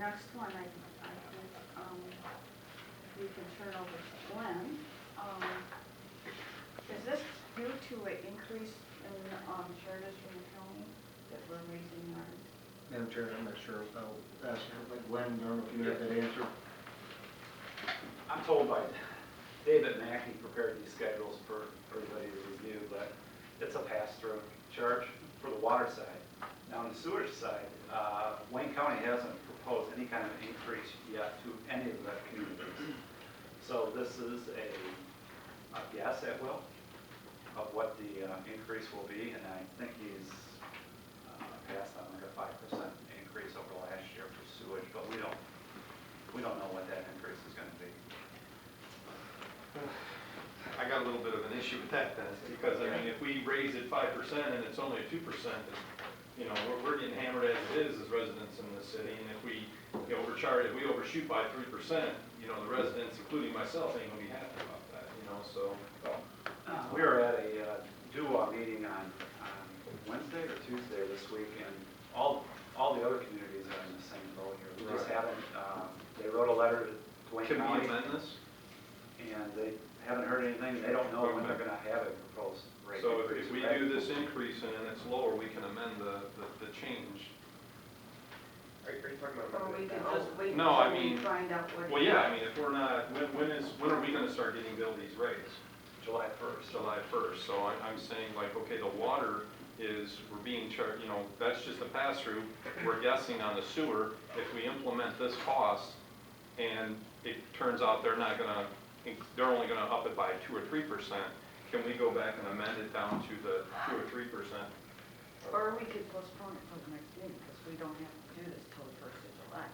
next one, I think, we can turn over to Glenn. Is this due to an increase in charges from the county that we're raising ours? Madam Chair, I'm not sure. I'll ask Glenn, I don't know if you have that answer. I'm told by David Mackey prepared these schedules for everybody to review, but it's a pass-through charge for the water side. Now on the sewage side, Wayne County hasn't proposed any kind of increase yet to any of the communities. So this is a guess at will of what the increase will be, and I think he's passed on like a 5% increase over last year for sewage, but we don't know what that increase is going to be. I got a little bit of an issue with that, then, because I mean, if we raise it 5% and it's only a 2%, you know, we're getting hammered as it is as residents in the city, and if we overcharge, if we overshoot by 3%, you know, the residents, including myself, ain't gonna be happy about that, you know. So we were at a DUA meeting on Wednesday or Tuesday this week, and all the other communities are in the same boat here. We just haven't. They wrote a letter to Wayne County. Can we amend this? And they haven't heard anything. They don't know when they're going to have a proposed rate So increase. if we do this increase and it's lower, we can amend the change. Are you talking about? Or we could just wait No, I until we mean, find out what. Well, yeah, I mean, if we're not, when are we going to start getting billed these rates? July 1st. July 1st. So I'm saying, like, okay, the water is, we're being charged, you know, that's just a pass-through. We're guessing on the sewer. If we implement this cost and it turns out they're only going to up it by 2 or 3%, can we go back and amend it down to the 2 or 3%? Or we could postpone it till the next meeting, because we don't have to do this till the 1st of July.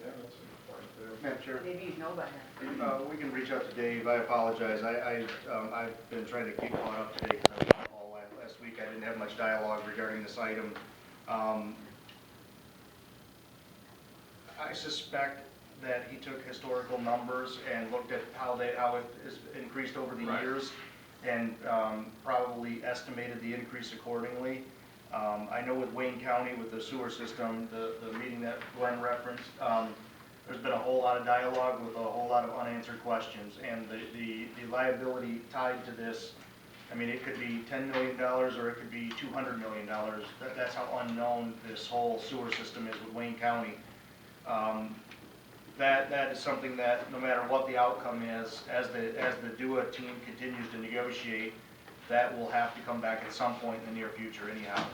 Yeah, that's a good point there. Madam Chair, Maybe you know by that. we can reach out to Dave. I apologize. I've been trying to keep caught up today because I was on call last week. I didn't have much dialogue regarding this item. I suspect that he took historical numbers and looked at how it has increased over the years, and probably estimated the increase accordingly. I know with Wayne County, with the sewer system, the meeting that Glenn referenced, there's been a whole lot of dialogue with a whole lot of unanswered questions, and the liability tied to this, I mean, it could be $10 million or it could be $200 million. That's how unknown this whole sewer system is with Wayne County. That is something that no matter what the outcome is, as the DUA team continues to negotiate, that will have to come back at some point in the near future anyhow.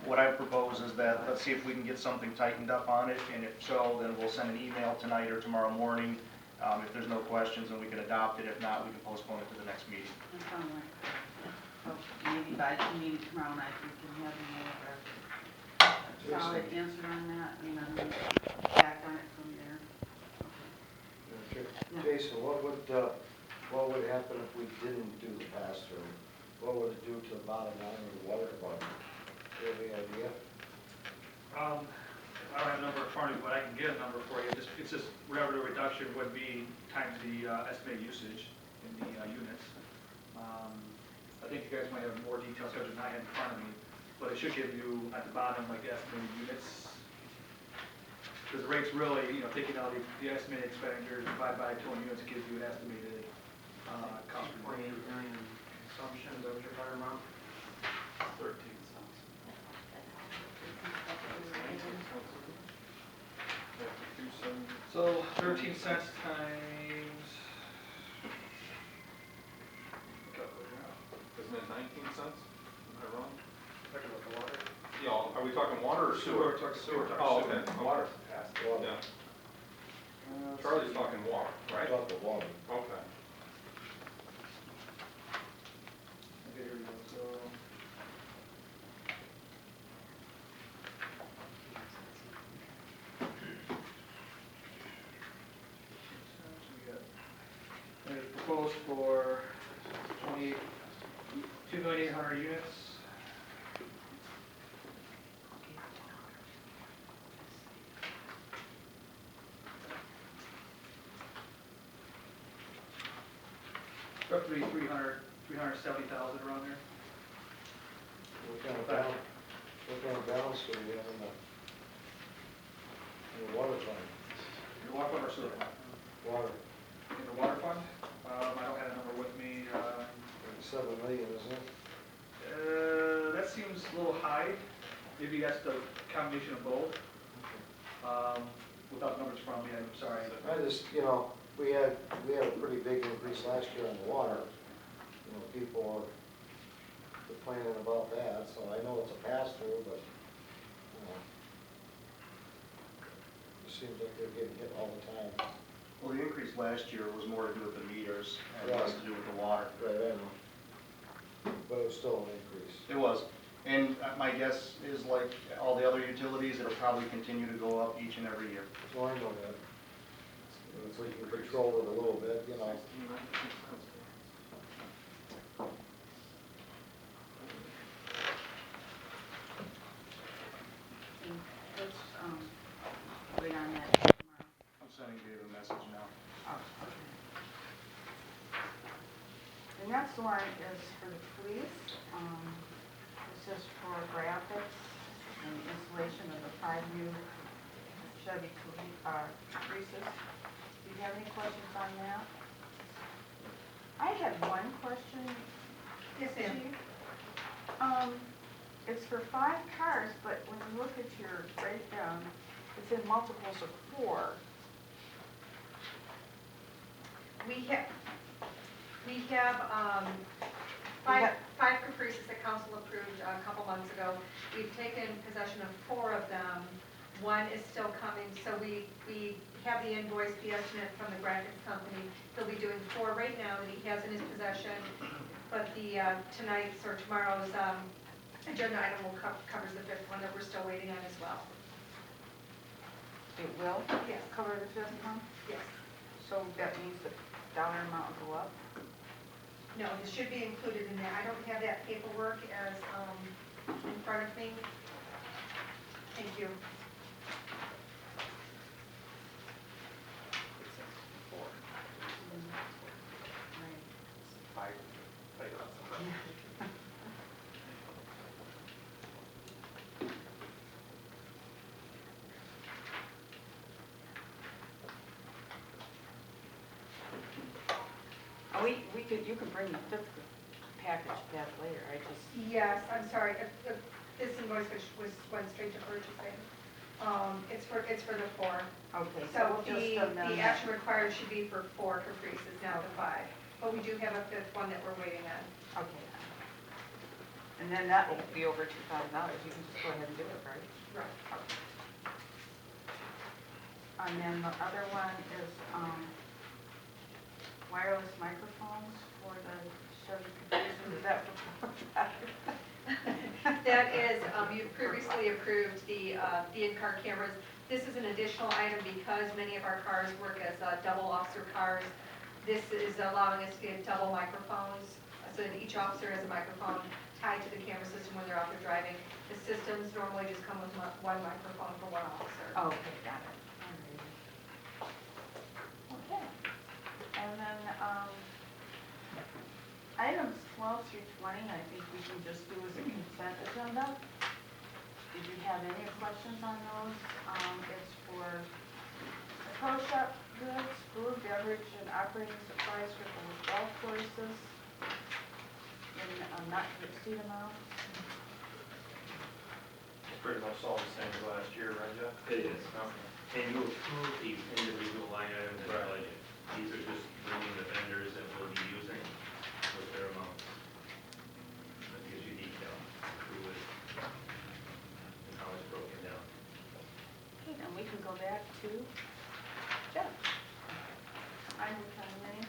What I propose is that let's see if we can get something tightened up on it, and if so, then we'll send an email tonight or tomorrow morning. If there's no questions, then we can adopt it. If not, we can postpone it to the next meeting. So maybe by the meeting tomorrow night, we can have a more solid answer on that, and then back on it from there. Yeah. Jason, what would happen if we didn't do the pass-through? What would it do to the bottom line of the water department? Do you have any idea? I don't have a number in front of me, but I can get a number for you. It's just revenue reduction would be times the estimated usage in the units. I think you guys might have more details than I have in front of me, but it should give you at the bottom like the estimated units. Because the rate's really, you know, taking out the estimated expenditures divided by total units gives you an estimated cost per unit. 2.8 million consumption, is that what you're talking about? 13 cents. 2 cents. So 13 cents times. Isn't it 19 cents? Am I wrong? Talking about the water. Yeah, are we talking water or sewer? Sewer. Oh, okay. Water's passed. Water. Yeah. Charlie's talking water, right? Talk the water. Okay. Okay, here we go. So. And it's proposed for 2,800,000 units. Roughly 370,000 around there. What kind of balance do we have in the In the water fund, The water fund or sewer fund? water, In the water fund, I don't have that number with me. 7 million, isn't it? That seems a little high. Maybe that's the combination of both. Without numbers from me, I'm sorry. I just, you know, we had a pretty big increase last year on the water. You know, people are complaining about that, so I know it's a pass-through, but, you know, it seems like they're getting hit all the time. Well, the increase last year was more to do with the meters and less to do with the water. Right, I know. But it was still an increase. It was. And my guess is like all the other utilities, it'll probably continue to go up each and every year. So I know that. If we can control it a little bit, you know. And let's, wait on that tomorrow. I'm sending Dave a message now. Oh, okay. The next one is for the police. This is for graphics and installation of the 5 new Chevrolet Caprices. Do you have any questions on that? I had one question. Yes, ma'am. Chief. It's for 5 cars, but when you look at your breakdown, it's in multiples of 4. We have five Caprices that council approved a couple months ago. We've taken possession of 4 of them. One is still coming, so we have the invoice, the estimate from the graphics company. He'll be doing 4 right now that he has in his possession, but the tonight's or tomorrow's agenda item will covers the 5th one that we're still waiting on as well. It will? Yes. Cover the 5th one? Yes. So that means the dollar amount will go up? No, it should be included in there. I don't have that paperwork as in front of me. Thank you. You can bring the 5th package back later, I just. Yes, I'm sorry. If this invoice went straight to purchasing. It's for the 4. Okay, So we'll just the amend action that. required should be for 4 Caprices, now the 5. But we do have a 5th one that we're waiting on. Okay. And then that will be over $2,000. You can just go ahead and do it, right? Right. And then the other one is wireless microphones for the Chevy Caprices. Is that for That is, you previously approved the in-car cameras. This is an additional item because many of our cars work as double officer cars. This is allowing us to get double microphones, so that each officer has a microphone tied to the camera system when they're out there driving. The systems normally just come with 1 microphone for 1 officer. Okay, got it. Okay. And then items 12 through 20, I think we can just do as a consent agenda. Did you have any questions on those? It's for the pro shop goods, food, beverage, and operating supplies for the golf courses in not to exceed amount. Pretty much all the same as last year, right, Jeff? It is. Okay. And you approve the individual line items in the budget. These are just bringing the vendors that we'll be using with their amounts. That gives you detail, who is, and how it's broken down. Okay, then we can go back to Jeff. I will tell you.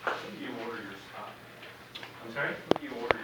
When do you order your stock? I'm sorry? When do you order